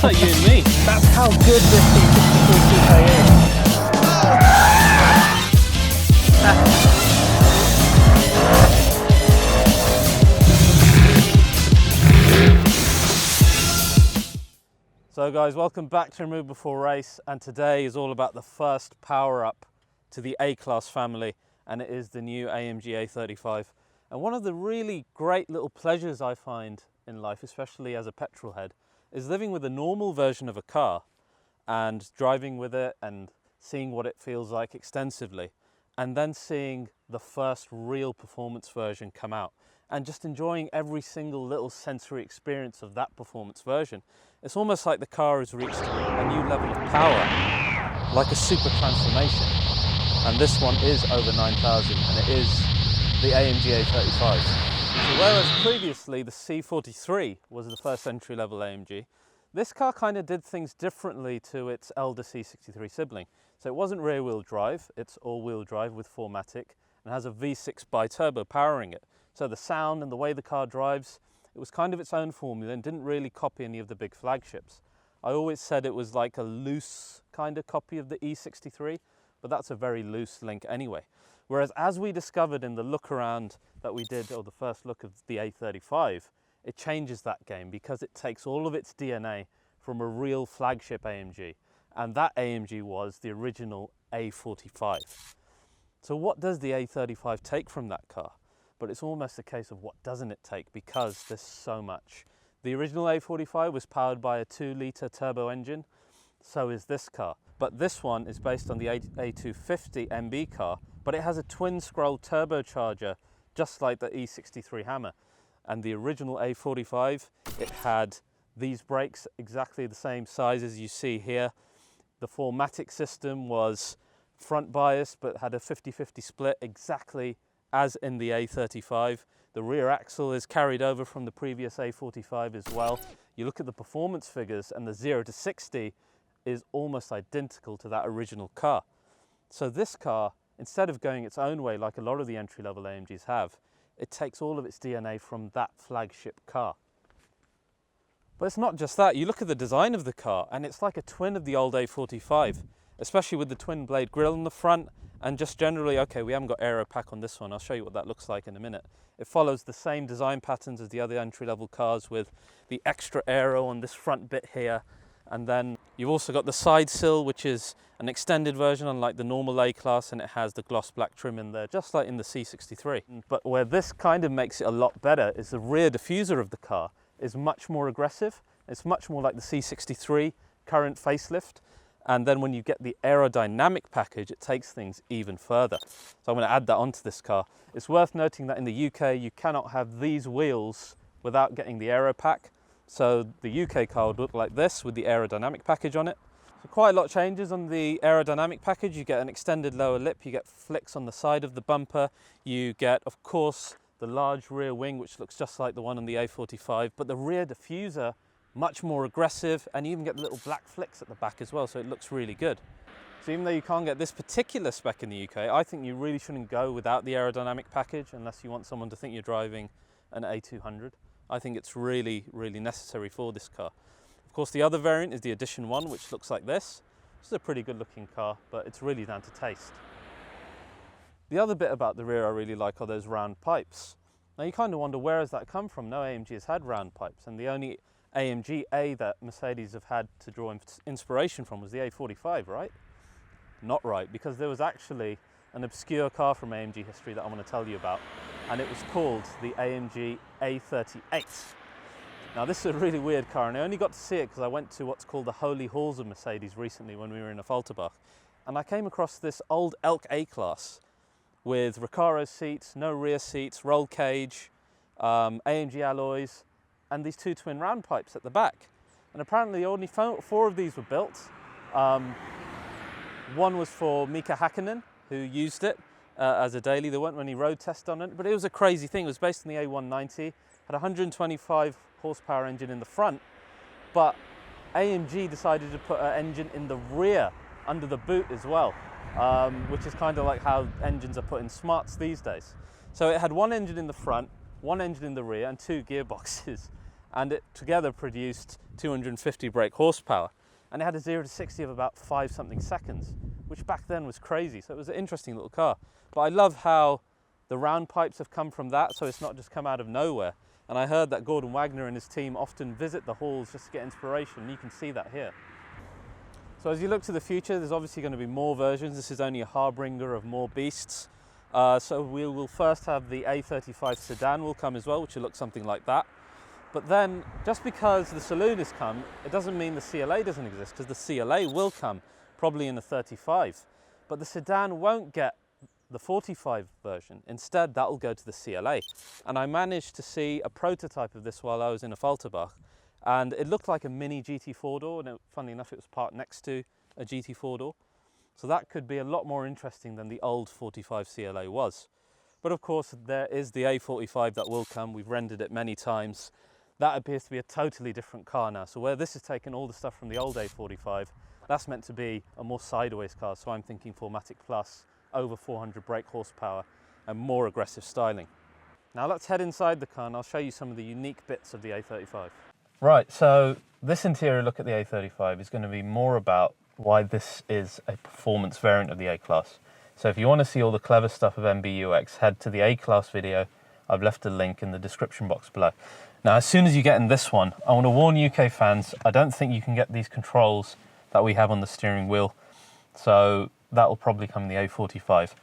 like you and me. That's how good this C43 coupe is. So guys, welcome back to Remove Before Race, and today is all about the first power up to the A-Class family, and it is the new AMG A35. And one of the really great little pleasures I find in life, especially as a petrol head, is living with a normal version of a car and driving with it and seeing what it feels like extensively, and then seeing the first real performance version come out and just enjoying every single little sensory experience of that performance version. It's almost like the car has reached a new level of power, like a super transformation. And this one is over 9,000, and it is the AMG A35. So whereas previously the C43 was the first entry-level AMG, this car kind of did things differently to its elder C63 sibling. So it wasn't rear-wheel drive, it's all-wheel drive with 4 Matic, and has a V6 bi-turbo powering it. So the sound and the way the car drives, it was kind of its own formula and didn't really copy any of the big flagships. I always said it was like a loose kind of copy of the E63, but that's a very loose link anyway. Whereas as we discovered in the look around that we did, or the first look of the A35, it changes that game because it takes all of its DNA from a real flagship AMG. And that AMG was the original A45. So what does the A35 take from that car? But it's almost a case of what doesn't it take, because there's so much. The original A45 was powered by a 2-litre turbo engine, so is this car. But this one is based on the A250 MB car, but it has a twin-scroll turbocharger, just like the E63 Hammer. And the original A45, it had these brakes exactly the same size as you see here. The 4 Matic system was front bias, but had a 50-50 split, exactly as in the A35. The rear axle is carried over from the previous A45 as well. You look at the performance figures and the 0 to 60 is almost identical to that original car. So this car, instead of going its own way like a lot of the entry-level AMGs have, it takes all of its DNA from that flagship car. But it's not just that. You look at the design of the car and it's like a twin of the old A45, especially with the twin blade grille in the front. And just generally, okay, we haven't got aero pack on this one. I'll show you what that looks like in a minute. It follows the same design patterns as the other entry-level cars, with the extra aero on this front bit here. And then you've also got the side sill, which is an extended version, unlike the normal A-Class, and it has the gloss black trim in there, just like in the C63. But where this kind of makes it a lot better is the rear diffuser of the car is much more aggressive. It's much more like the C63 current facelift. And then when you get the aerodynamic package, it takes things even further. So I'm going to add that onto this car. It's worth noting that in the UK, you cannot have these wheels without getting the aero pack. So the UK car would look like this with the aerodynamic package on it. So quite a lot changes on the aerodynamic package. You get an extended lower lip, you get flicks on the side of the bumper, you get, of course, the large rear wing, which looks just like the one on the A45, but the rear diffuser, much more aggressive, and you even get the little black flicks at the back as well, so it looks really good. So even though you can't get this particular spec in the UK, I think you really shouldn't go without the aerodynamic package unless you want someone to think you're driving an A200. I think it's really, really necessary for this car. Of course, the other variant is the Edition 1, which looks like this. This is a pretty good looking car, but it's really down to taste. The other bit about the rear I really like are those round pipes. Now you kind of wonder, where has that come from? No AMG has had round pipes, and the only AMG A that Mercedes have had to draw inspiration from was the A45, right? Not right, because there was actually an obscure car from AMG history that I want to tell you about, and it was called the AMG A38. Now this is a really weird car, and I only got to see it because I went to what's called the Holy Halls of Mercedes recently when we were in Falterbach, and I came across this old Elk A-Class with Recaro seats, no rear seats, roll cage, AMG alloys, and these 2 twin round pipes at the back. And apparently only 4 of these were built. One was for Mika Hakkinen, who used it as a daily. There weren't any road tests on it, but it was a crazy thing. It was based on the A190, had a 125 horsepower engine in the front, but AMG decided to put an engine in the rear, under the boot as well, which is kind of like how engines are put in smarts these days. So it had 1 engine in the front, 1 engine in the rear, and 2 gearboxes. and it together produced 250 brake horsepower. And it had a 0 to 60 of about 5 something seconds, which back then was crazy. So it was an interesting little car. But I love how the round pipes have come from that, so it's not just come out of nowhere. And I heard that Gordon Wagner and his team often visit the halls just to get inspiration, and you can see that here. So as you look to the future, there's obviously going to be more versions. This is only a harbinger of more beasts. So we will first have the A35 sedan will come as well, which will look something like that. But then, just because the saloon has come, it doesn't mean the CLA doesn't exist, because the CLA will come, probably in the 35. But the sedan won't get the 45 version. Instead, that will go to the CLA. And I managed to see a prototype of this while I was in a Falterbach, and it looked like a mini GT4 door, and funnily enough, it was parked next to a GT4 door. So that could be a lot more interesting than the old 45 CLA was. But of course, there is the A45 that will come. We've rendered it many times. That appears to be a totally different car now. So where this has taken all the stuff from the old A45, that's meant to be a more sideways car. So I'm thinking 4MATIC Plus, over 400 brake horsepower, and more aggressive styling. Now let's head inside the car and I'll show you some of the unique bits of the A35. Right, so this interior look at the A35 is going to be more about why this is a performance variant of the A-Class. So if you want to see all the clever stuff of MBUX, head to the A-Class video. I've left a link in the description box below. Now, as soon as you get in this one, I want to warn UK fans, I don't think you can get these controls that we have on the steering wheel. So that will probably come in the A45.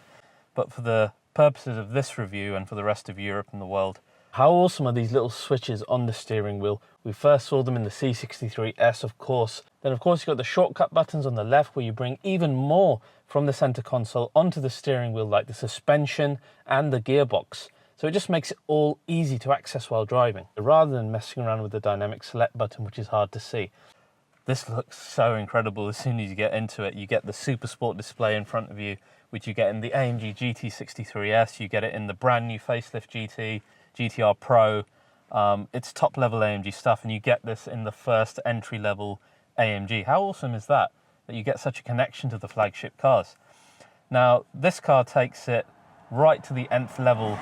But for the purposes of this review and for the rest of Europe and the world, how awesome are these little switches on the steering wheel? We first saw them in the C43S, of course. Then, of course, you've got the shortcut buttons on the left where you bring even more from the center console onto the steering wheel, like the suspension and the gearbox. So it just makes it all easy to access while driving, rather than messing around with the dynamic select button, which is hard to see. This looks so incredible. As soon as you get into it, you get the Super Sport display in front of you, which you get in the AMG GT63S. You get it in the brand new facelift GT, GTR Pro. It's top level AMG stuff, and you get this in the first entry level AMG. How awesome is that? That you get such a connection to the flagship cars. Now, this car takes it right to the nth level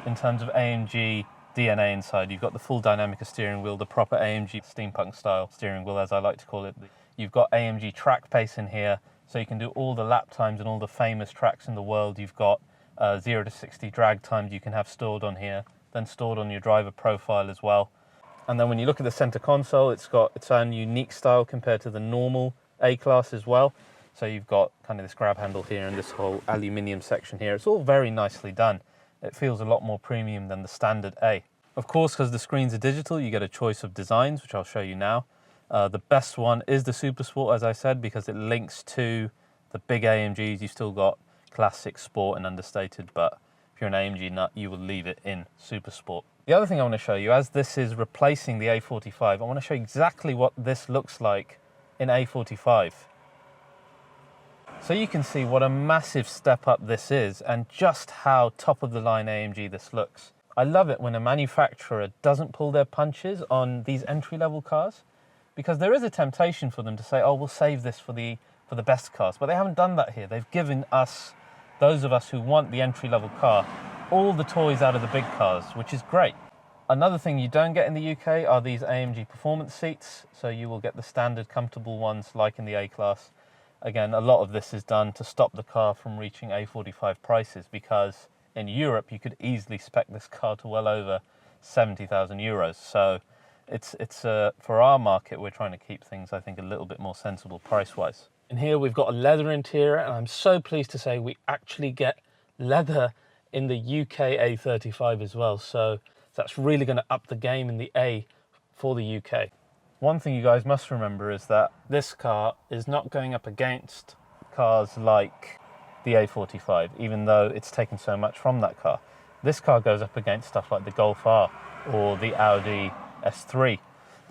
in terms of AMG DNA inside. You've got the full dynamic steering wheel, the proper AMG steampunk style steering wheel, as I like to call it. You've got AMG track pace in here, so you can do all the lap times and all the famous tracks in the world. You've got 0 to 60 drag times you can have stored on here, then stored on your driver profile as well. And then when you look at the center console, it's got its own unique style compared to the normal A-Class as well. So you've got kind of this grab handle here and this whole aluminium section here. It's all very nicely done. It feels a lot more premium than the standard A. Of course, because the screens are digital, you get a choice of designs, which I'll show you now. The best one is the Super Sport, as I said, because it links to the big AMGs. You've still got Classic, Sport and Understated, but if you're an AMG nut, you will leave it in Super Sport. The other thing I want to show you, as this is replacing the A45, I want to show you exactly what this looks like in A45. So you can see what a massive step up this is and just how top of the line AMG this looks. I love it when a manufacturer doesn't pull their punches on these entry-level cars, because there is a temptation for them to say, oh, we'll save this for the best cars, but they haven't done that here. They've given us, those of us who want the entry-level car, all the toys out of the big cars, which is great. Another thing you don't get in the UK are these AMG Performance Seats, so you will get the standard comfortable ones like in the A-Class. Again, a lot of this is done to stop the car from reaching A45 prices, because in Europe you could easily spec this car to well over 70,000 euros. So it's for our market, we're trying to keep things, I think, a little bit more sensible price-wise. And here we've got a leather interior, and I'm so pleased to say we actually get leather in the UK A35 as well. So that's really going to up the game in the A for the UK. One thing you guys must remember is that this car is not going up against cars like the A45, even though it's taken so much from that car. This car goes up against stuff like the Golf R or the Audi S3.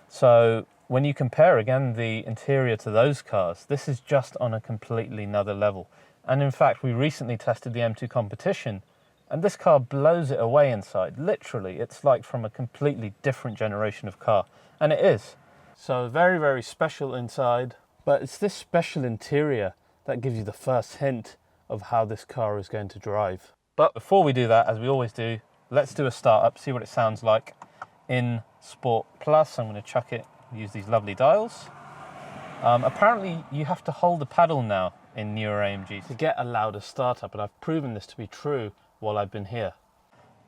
So when you compare again the interior to those cars, this is just on a completely another level. And in fact, we recently tested the M2 competition, and this car blows it away inside. Literally, it's like from a completely different generation of car, and it is. So very, very special inside, but it's this special interior that gives you the first hint of how this car is going to drive. But before we do that, as we always do, let's do a start up, see what it sounds like in Sport Plus. I'm going to chuck it, use these lovely dials. Apparently you have to hold the paddle now in newer AMGs to get a louder startup, and I've proven this to be true while I've been here.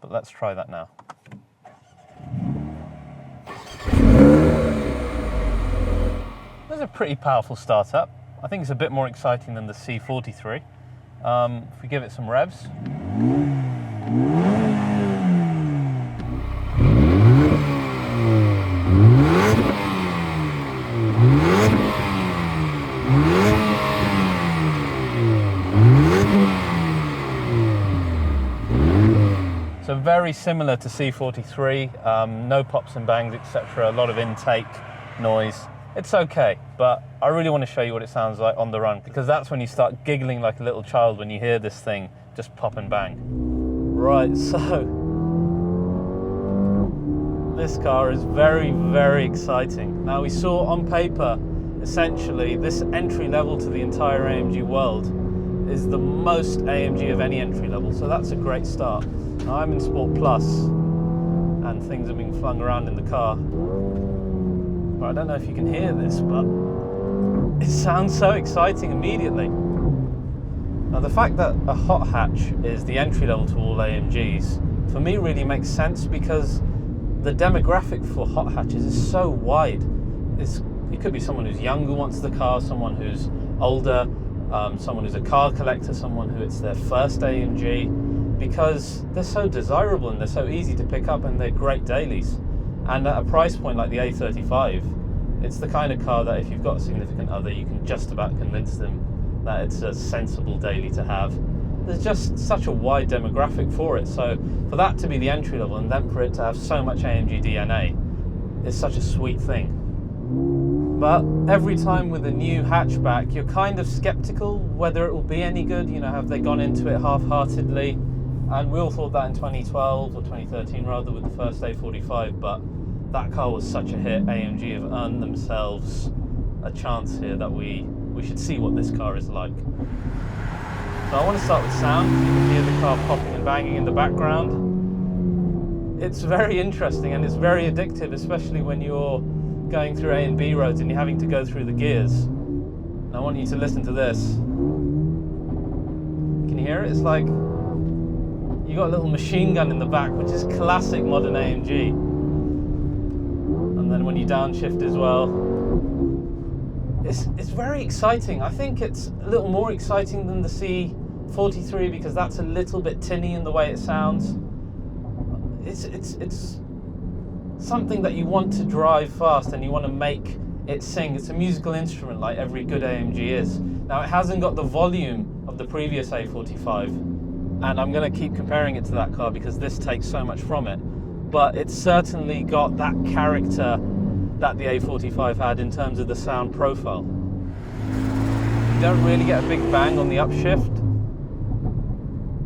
But let's try that now. That's a pretty powerful startup. I think it's a bit more exciting than the C43. If we give it some revs. So very similar to C43, no pops and bangs, etc. A lot of intake noise. It's okay, but I really want to show you what it sounds like on the run, because that's when you start giggling like a little child when you hear this thing just pop and bang. Right, so this car is very, very exciting. Now, we saw on paper, essentially, this entry level to the entire AMG world is the most AMG of any entry level, so that's a great start. Now, I'm in Sport Plus, and things are being flung around in the car. But I don't know if you can hear this, but it sounds so exciting immediately. Now, the fact that a hot hatch is the entry level to all AMGs, for me really makes sense, because the demographic for hot hatches is so wide. It could be someone who's young who wants the car, someone who's older, someone who's a car collector, someone who it's their first AMG, because they're so desirable and they're so easy to pick up and they're great dailies. And at a price point like the A35, it's the kind of car that if you've got a significant other, you can just about convince them that it's a sensible daily to have. There's just such a wide demographic for it. So for that to be the entry level, and then for it to have so much AMG DNA, is such a sweet thing. But every time with a new hatchback, you're kind of skeptical whether it will be any good. You know, have they gone into it half-heartedly? And we all thought that in 2012, or 2013 rather, with the first A45, but that car was such a hit. AMG have earned themselves a chance here that we should see what this car is like. So I want to start with sound. You can hear the car popping and banging in the background. It's very interesting and it's very addictive, especially when you're going through A and B roads and you're having to go through the gears. And I want you to listen to this. Can you hear it? It's like you got a little machine gun in the back, which is classic modern AMG. And then when you downshift as well, it's very exciting. I think it's a little more exciting than the C43 because that's a little bit tinny in the way it sounds. It's something that you want to drive fast and you want to make it sing. It's a musical instrument like every good AMG is. Now, it hasn't got the volume of the previous A45, and I'm going to keep comparing it to that car because this takes so much from it, but it's certainly got that character that the A45 had in terms of the sound profile. You don't really get a big bang on the upshift.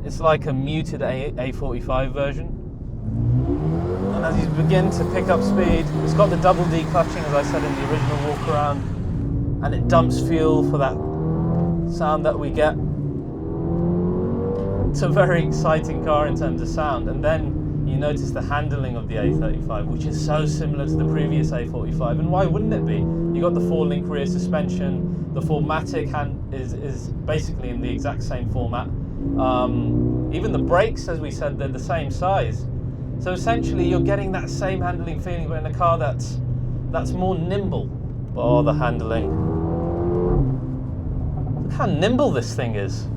It's like a muted A45 version. And as you begin to pick up speed, it's got the double declutching, as I said in the original walk around, and it dumps fuel for that sound that we get. It's a very exciting car in terms of sound. And then you notice the handling of the A35, which is so similar to the previous A45, and why wouldn't it be? You got the 4-link rear suspension, the full Matic is basically in the exact same format. Even the brakes, as we said, they're the same size. So essentially you're getting that same handling feeling, but in a car that's more nimble. Oh, the handling. Look how nimble this thing is.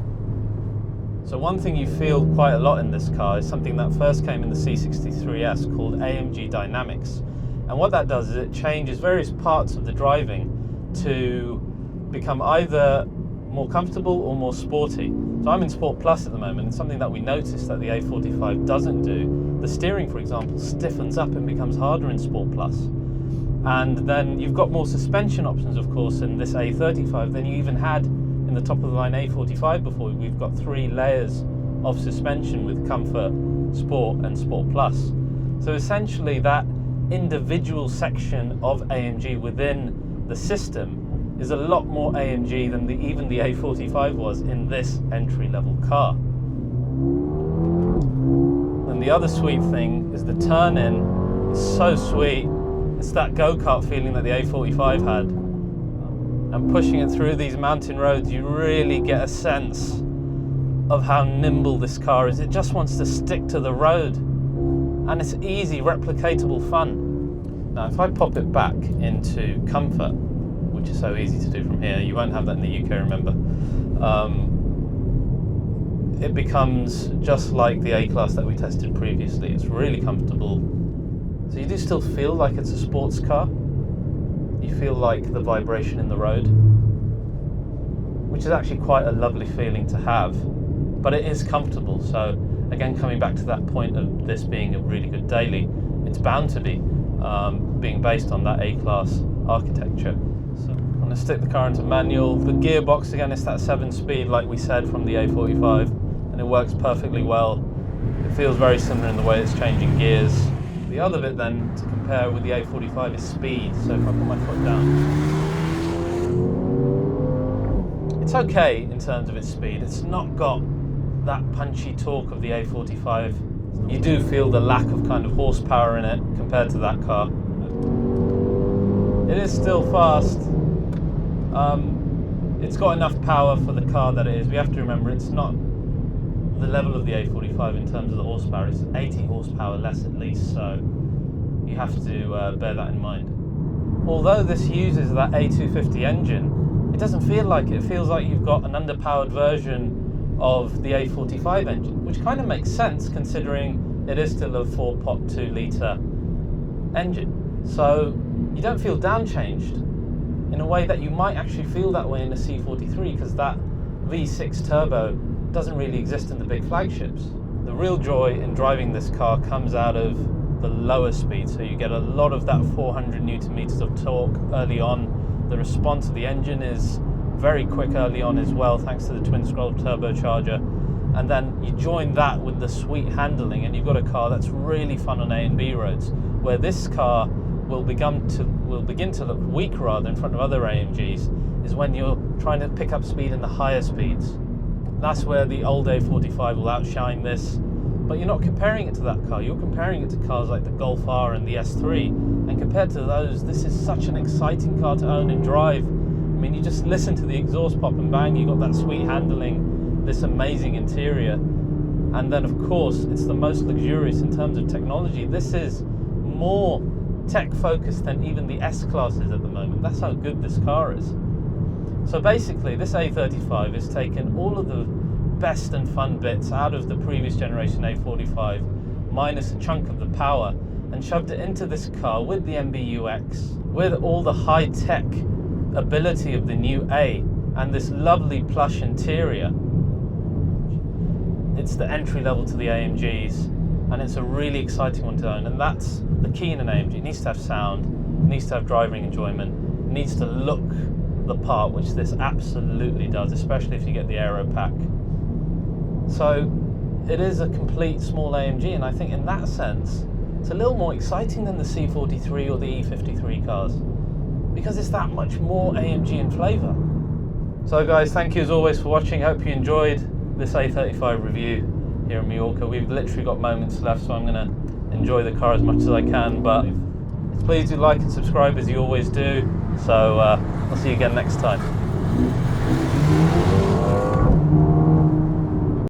So one thing you feel quite a lot in this car is something that first came in the C63S called Amg Dynamics. And what that does is it changes various parts of the driving to become either more comfortable or more sporty. So I'm in Sport Plus at the moment, and something that we noticed that the A45 doesn't do, the steering, for example, stiffens up and becomes harder in Sport Plus. And then you've got more suspension options, of course, in this A35 than you even had in the top of the line A45 before. We've got 3 layers of suspension with Comfort, Sport and Sport Plus. So essentially that individual section of AMG within the system is a lot more AMG than even the A45 was in this entry-level car. And the other sweet thing is the turn-in It's so sweet. It's that go-kart feeling that the A45 had. And pushing it through these mountain roads, you really get a sense of how nimble this car is. It just wants to stick to the road. And it's easy, replicatable fun. Now, if I pop it back into comfort, which is so easy to do from here, you won't have that in the UK, remember. It becomes just like the A-Class that we tested previously. It's really comfortable. So you do still feel like it's a sports car. You feel like the vibration in the road, which is actually quite a lovely feeling to have, but it is comfortable. So again, coming back to that point of this being a really good daily, it's bound to be, being based on that A-Class architecture. So I'm going to stick the car into manual. The gearbox, again, it's that 7-speed like we said from the A45, and it works perfectly well. It feels very similar in the way it's changing gears. The other bit then to compare with the A45 is speed. So if I put my foot down, it's okay in terms of its speed. It's not got that punchy torque of the A45. You do feel the lack of kind of horsepower in it compared to that car. It is still fast. It's got enough power for the car that it is. We have to remember it's not the level of the A45 in terms of the horsepower. It's 80 horsepower less at least, so you have to bear that in mind. Although this uses that A250 engine, it doesn't feel like it. It feels like you've got an underpowered version of the A45 engine, which kind of makes sense considering it is still a 4-pot 2-litre engine. So you don't feel downchanged in a way that you might actually feel that way in a C43, because that V6 turbo doesn't really exist in the big flagships. The real joy in driving this car comes out of the lower speed, so you get a lot of that 400 Newton meters of torque early on. The response of the engine is very quick early on as well, thanks to the twin-scroll turbocharger. And then you join that with the sweet handling, and you've got a car that's really fun on A and B roads, where this car will begin to look weak rather in front of other AMGs, is when you're trying to pick up speed in the higher speeds. That's where the old A45 will outshine this, but you're not comparing it to that car. You're comparing it to cars like the Golf R and the S3, and compared to those, this is such an exciting car to own and drive. I mean, you just listen to the exhaust pop and bang, you got that sweet handling, this amazing interior, and then of course it's the most luxurious in terms of technology. This is more tech focused than even the S-Class is at the moment. That's how good this car is. So basically this A35 has taken all of the best and fun bits out of the previous generation A45, minus a chunk of the power, and shoved it into this car with the MBUX, with all the high-tech ability of the new A, and this lovely plush interior. It's the entry level to the AMGs, and it's a really exciting one to own, and that's the key in an AMG. It needs to have sound, it needs to have driving enjoyment, it needs to look the part, which this absolutely does, especially if you get the aero pack. So it is a complete small AMG, and I think in that sense it's a little more exciting than the C43 or the E53 cars, because it's that much more AMG in flavour. So guys, thank you as always for watching. Hope you enjoyed this A35 review here in Mallorca. We've literally got moments left, so I'm going to enjoy the car as much as I can, but please do like and subscribe as you always do. So I'll see you again next time.